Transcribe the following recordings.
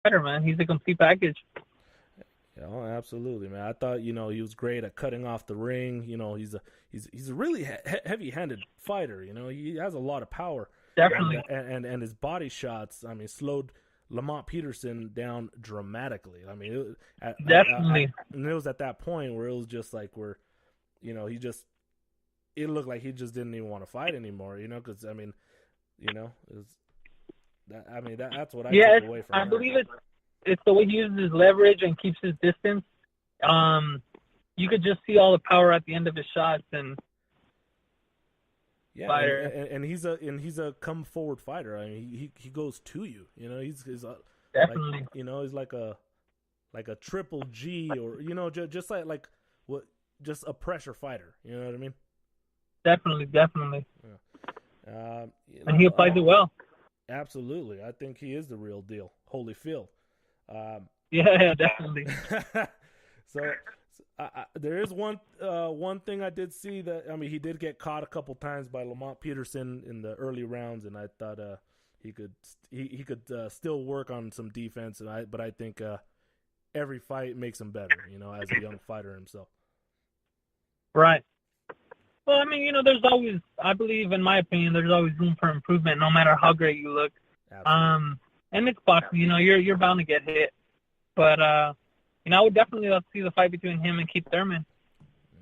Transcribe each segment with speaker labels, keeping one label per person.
Speaker 1: fighter, man. He's a complete package.
Speaker 2: Yeah, oh, absolutely, man. I thought he was great at cutting off the ring. He's a really heavy-handed fighter. He has a lot of power, and
Speaker 1: Definitely,
Speaker 2: his body shots. I mean, slowed Lamont Peterson down dramatically. I mean,
Speaker 1: definitely.
Speaker 2: and it was at that point where it was just like where, he just it looked like he just didn't even want to fight anymore. Because I mean, it was that. I mean, that's what I
Speaker 1: Yeah,
Speaker 2: took away from
Speaker 1: I
Speaker 2: him.
Speaker 1: believe it's the way he uses his leverage and keeps his distance. Um, you could just see all the power at the end of his shots and
Speaker 2: Yeah,
Speaker 1: fighter.
Speaker 2: and he's a come forward fighter. I mean, he goes to you. He's like
Speaker 1: Definitely,
Speaker 2: he's like a triple G, or just like what just a pressure fighter. You know what I mean?
Speaker 1: definitely.
Speaker 2: Yeah.
Speaker 1: And he applies it well.
Speaker 2: Absolutely. I think he is the real deal. Holyfield. Um,
Speaker 1: Yeah, definitely.
Speaker 2: so there is one thing I did see that I mean he did get caught a couple times by Lamont Peterson in the early rounds, and I thought he could still work on some defense, but I think every fight makes him better, as a young fighter himself.
Speaker 1: Right. Well, I mean, there's always, I believe, in my opinion, there's always room for improvement, no matter how great you look.
Speaker 2: Absolutely.
Speaker 1: And it's boxing. You're bound to get hit, but I would definitely love to see the fight between him and Keith Thurman.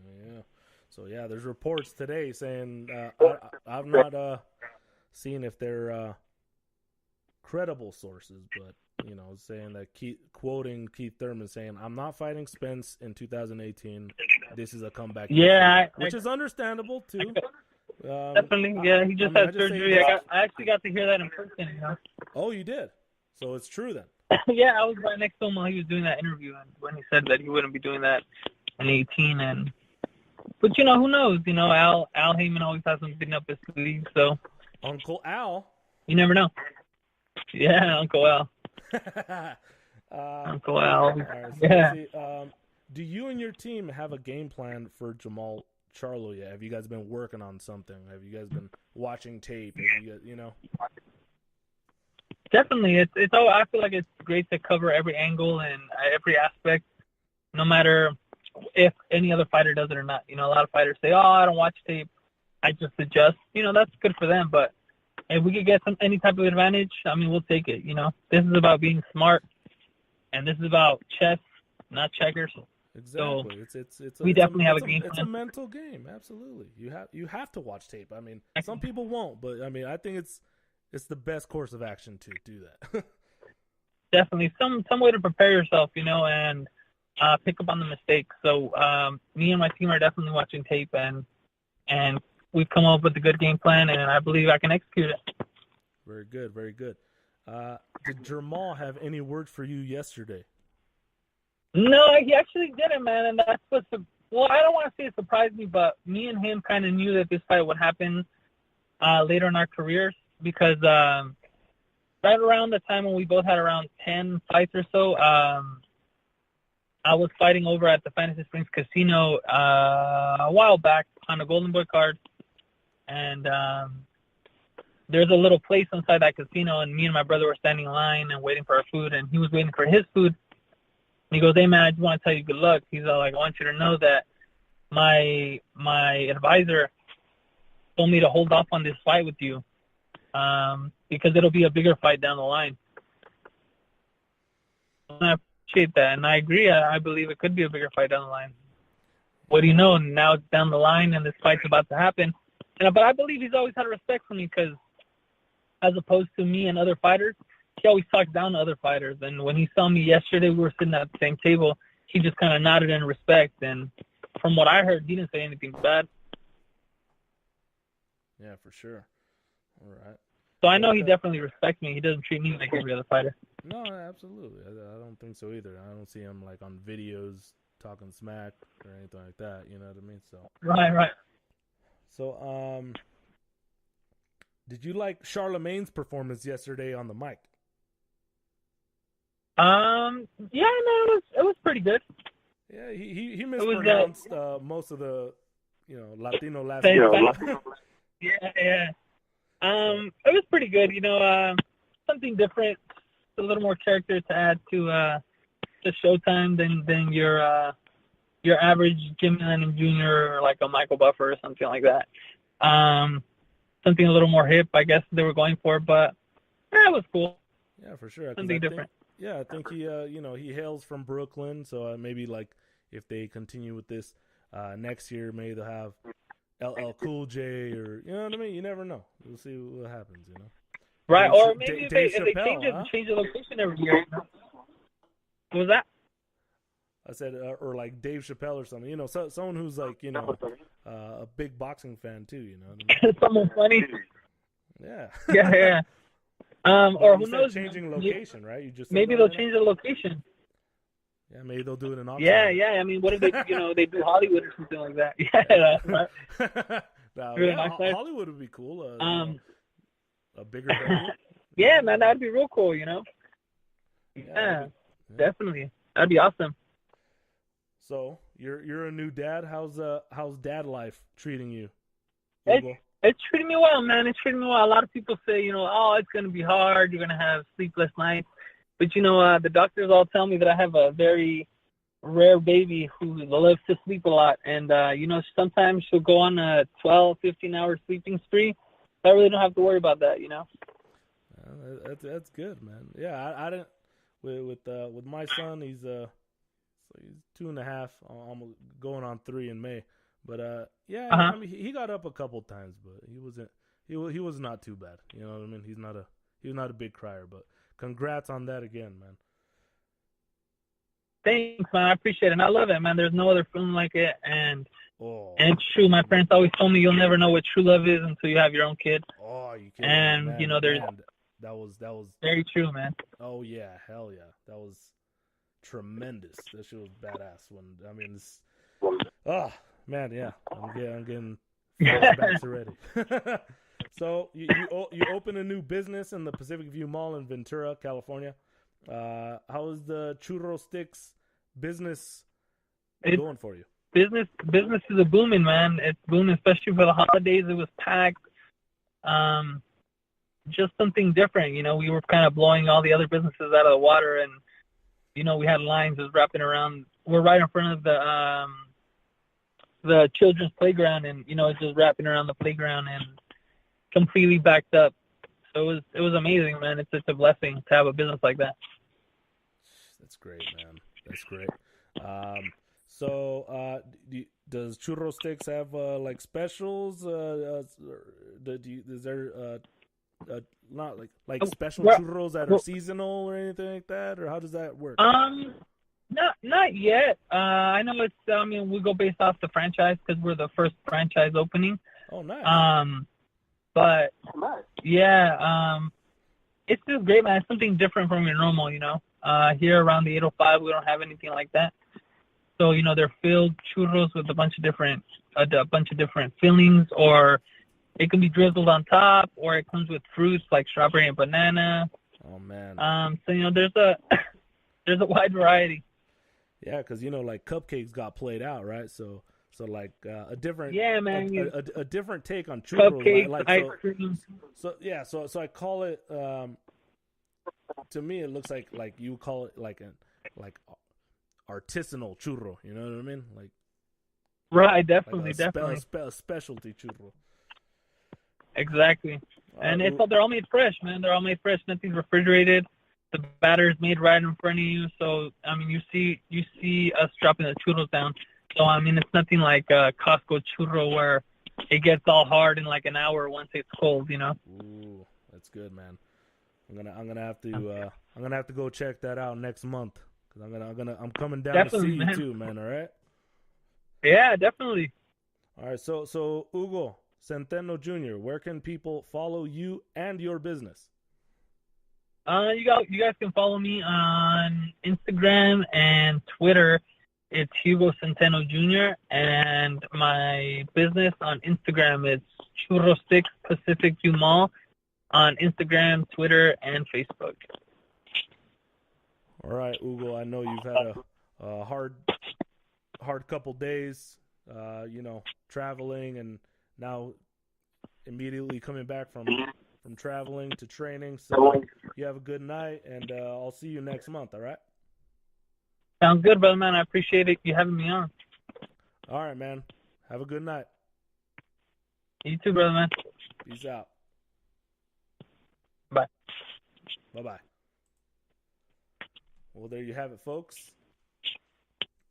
Speaker 2: Yeah. So yeah, there's reports today saying I've not seen if they're credible sources, but saying that quoting Keith Thurman saying, "I'm not fighting Spence in 2018. This is a comeback year for me,"
Speaker 1: Yeah,
Speaker 2: which is understandable too.
Speaker 1: definitely. Yeah, he just
Speaker 2: I
Speaker 1: had
Speaker 2: just say
Speaker 1: surgery.
Speaker 2: this.
Speaker 1: I actually got to hear that in person.
Speaker 2: Oh, you did. So it's true then.
Speaker 1: Yeah, I was right next to him while he was doing that interview, and when he said that he wouldn't be doing that in 18, but who knows? Al Heyman always has something up his sleeve, so
Speaker 2: Uncle Al.
Speaker 1: you never know. Yeah, Uncle Al. Uncle Al.
Speaker 2: All right. So let's
Speaker 1: Yeah.
Speaker 2: see. Do you and your team have a game plan for Jermall Charlo yet? Have you guys been working on something? Have you guys been watching tape? Have you guys?
Speaker 1: Definitely, it's all. I feel like it's great to cover every angle and every aspect, no matter if any other fighter does it or not. A lot of fighters say, "Oh, I don't watch tape. I just adjust." That's good for them. But if we could get any type of advantage, I mean, we'll take it. This is about being smart, and this is about chess, not checkers. So
Speaker 2: Exactly.
Speaker 1: we definitely have a game
Speaker 2: It's a
Speaker 1: plan.
Speaker 2: mental game. Absolutely. You have to watch tape. I mean, some people won't, but I mean, I think it's the best course of action to do that.
Speaker 1: Definitely some way to prepare yourself, and pick up on the mistakes. So me and my team are definitely watching tape, and we've come up with a good game plan, and I believe I can execute it.
Speaker 2: Very good. Very good. Did Jermall have any words for you yesterday?
Speaker 1: No, he actually didn't, man, and that's well, I don't want to say it surprised me, but me and him kind of knew that this fight would happen later in our careers because right around the time when we both had around 10 fights or so, I was fighting over at the Fantasy Springs Casino a while back on a Golden Boy card, and there's a little place inside that casino, and me and my brother were standing in line and waiting for our food, and he was waiting for his food. And he goes, "Hey man, I just want to tell you good luck." He's all like, "I want you to know that my advisor told me to hold off on this fight with you because it'll be a bigger fight down the line." And I appreciate that, and I agree. I believe it could be a bigger fight down the line. What do you know? Now it's down the line, and this fight's about to happen. But I believe he's always had respect for me because, as opposed to me and other fighters, he always talks down to other fighters. And when he saw me yesterday, we were sitting at the same table. He just kind of nodded in respect. And from what I heard, he didn't say anything bad.
Speaker 2: Yeah, for sure. All right.
Speaker 1: So I know he
Speaker 2: But
Speaker 1: definitely respects me. He doesn't treat me like every other fighter.
Speaker 2: no, absolutely. I don't think so either. I don't see him like on videos talking smack or anything like that. You know what I mean?
Speaker 1: Right.
Speaker 2: So did you like Charlemagne's performance yesterday on the mic?
Speaker 1: Yeah, no, it was pretty good.
Speaker 2: Yeah, he
Speaker 1: It was
Speaker 2: mispronounced most of the Latino last
Speaker 1: Spanish.
Speaker 2: name.
Speaker 1: Yeah. It was pretty good. Something different. a little more character to add to Showtime than your average Jimmy Lennon Jr. or like a Michael Buffer or something like that. Something a little more hip, I guess they were going for, but it was cool.
Speaker 2: Yeah, for sure.
Speaker 1: Something different.
Speaker 2: I think he, he hails from Brooklyn, so maybe like if they continue with this next year, maybe they'll have LL Cool J or you know what I mean. You never know. We'll see what happens.
Speaker 1: Right,
Speaker 2: Dave,
Speaker 1: or maybe if they change the location every year. What was that?
Speaker 2: I said, or like Dave Chappelle or something. Someone who's like, a big boxing fan too. You know what I mean?
Speaker 1: Someone funny.
Speaker 2: Yeah.
Speaker 1: Yeah. Or who knows?
Speaker 2: Changing location, right? You just
Speaker 1: maybe they'll change the location.
Speaker 2: Yeah, maybe they'll do it in Oxnard.
Speaker 1: Yeah. I mean, what if they, they do Hollywood or something like that? Yeah.
Speaker 2: Hollywood would be cool. A bigger venue.
Speaker 1: Yeah, man, that'd be real cool. Yeah, definitely. That'd be awesome.
Speaker 2: So you're a new dad. How's dad life treating you?
Speaker 1: It's treating me well, man. It's treating me well. A lot of people say, it's gonna be hard. You're gonna have sleepless nights. But the doctors all tell me that I have a very rare baby who loves to sleep a lot, and sometimes she'll go on a 12, 15-hour sleeping spree. I really don't have to worry about that.
Speaker 2: That's good, man. Yeah, I didn't with my son. He's 2.5, almost going on 3 in May. But I mean, he got up a couple times, but he was not too bad. You know what I mean? He was not a big crier, but congrats on that again, man.
Speaker 1: Thanks, man. I appreciate it. And I love it, man. There's no other feeling like it, and it's true. My parents always told me you'll never know what true love is until you have your own kid.
Speaker 2: Oh, you can't.
Speaker 1: And
Speaker 2: man,
Speaker 1: there's
Speaker 2: that was
Speaker 1: very true, man.
Speaker 2: Oh yeah, hell yeah, that was tremendous. That shit was badass. Man, yeah, I'm getting flashbacks already. So you open a new business in the Pacific View Mall in Ventura, California. How is the churro sticks business going for you?
Speaker 1: Business is a booming, man. It's booming, especially for the holidays. It was packed. Just something different, We were kind of blowing all the other businesses out of the water, and we had lines just wrapping around. We're right in front of the children's playground, and it's just wrapping around the playground and completely backed up. So it was amazing, man. It's just a blessing to have a business like that.
Speaker 2: That's great, man. That's great. So does Churro Sticks have like specials? Is there not like special churros that are seasonal or anything like that, or how does that work?
Speaker 1: Not yet. I know it's. I mean, we go based off the franchise because we're the first franchise opening.
Speaker 2: Oh, nice.
Speaker 1: But yeah, it's just great, man. It's something different from your normal, Here around the 805, we don't have anything like that. So they're filled churros with a bunch of different fillings, or it can be drizzled on top, or it comes with fruits like strawberry and banana.
Speaker 2: Oh man.
Speaker 1: So there's a wide variety.
Speaker 2: Yeah, because like cupcakes got played out, right? So like a different a different take on churros.
Speaker 1: Cupcakes, like ice cream.
Speaker 2: So I call it. To me, it looks like you call it like artisanal churro. You know what I mean? Like
Speaker 1: right, definitely,
Speaker 2: a specialty churro.
Speaker 1: Exactly, and they're all made fresh, man. They're all made fresh. Nothing's refrigerated. The batter is made right in front of you. So I mean, you see us dropping the churros down. So I mean, it's nothing like a Costco churro where it gets all hard in like an hour once it's cold.
Speaker 2: Ooh, that's good, man. I'm gonna have to go check that out next month because I'm coming down
Speaker 1: definitely,
Speaker 2: to see you too, man. All right.
Speaker 1: Yeah, definitely.
Speaker 2: All right. So Hugo Centeno Jr., where can people follow you and your business?
Speaker 1: You guys can follow me on Instagram and Twitter. It's Hugo Centeno Jr. and my business on Instagram is Churro Sticks Pacific View Mall on Instagram, Twitter, and Facebook.
Speaker 2: All right, Hugo. I know you've had a hard couple days, traveling, and now immediately coming back from traveling to training. So You have a good night, and I'll see you next month, all right?
Speaker 1: Sounds good, brother, man. I appreciate it. You having me on.
Speaker 2: All right, man. Have a good night.
Speaker 1: You too, brother, man.
Speaker 2: Peace out.
Speaker 1: Bye.
Speaker 2: Bye-bye. Well, there you have it, folks.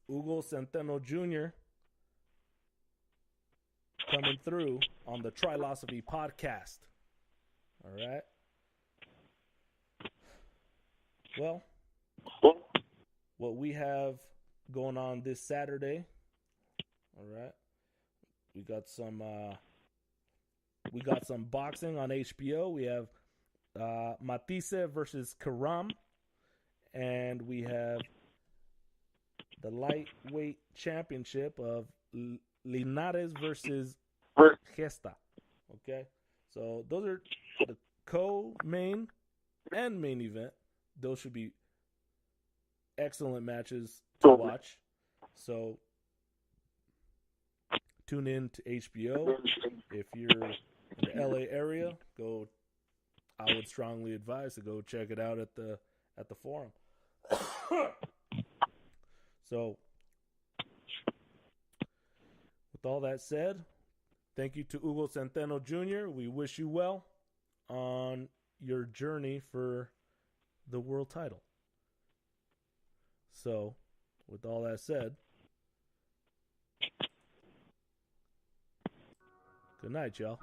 Speaker 2: Hugo Centeno Jr. coming through on the Trilosophy podcast. All right. Well, what we have going on this Saturday, all right, we got some boxing on HBO. We have Matisse versus Karam, and we have the lightweight championship of Linares versus Gesta. Okay, so those are the co-main and main event. Those should be excellent matches to watch. So tune in to HBO. If you're in the LA area, I would strongly advise to go check it out at the Forum. So with all that said, thank you to Hugo Centeno Jr. We wish you well on your journey for the world title. So, with all that said, good night, y'all.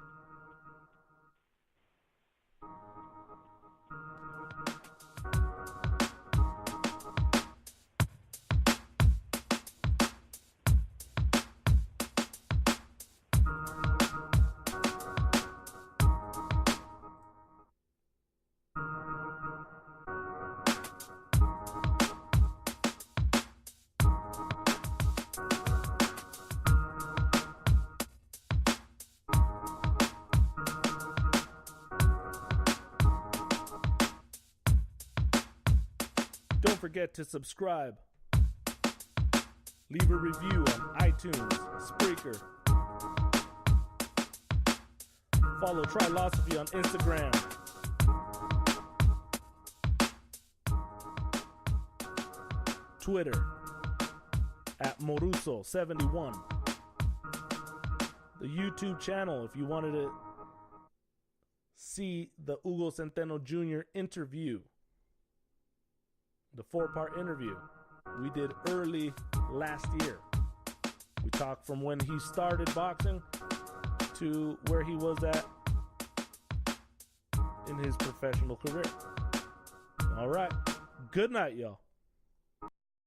Speaker 2: Don't forget to subscribe. Leave a review on iTunes, Spreaker. Follow Trilosophy on Instagram. Twitter at Moruso71. The YouTube channel if you wanted to see the Hugo Centeno Jr. interview. The 4-part interview we did early last year. We talked from when he started boxing to where he was at in his professional career. All right. Good night, y'all.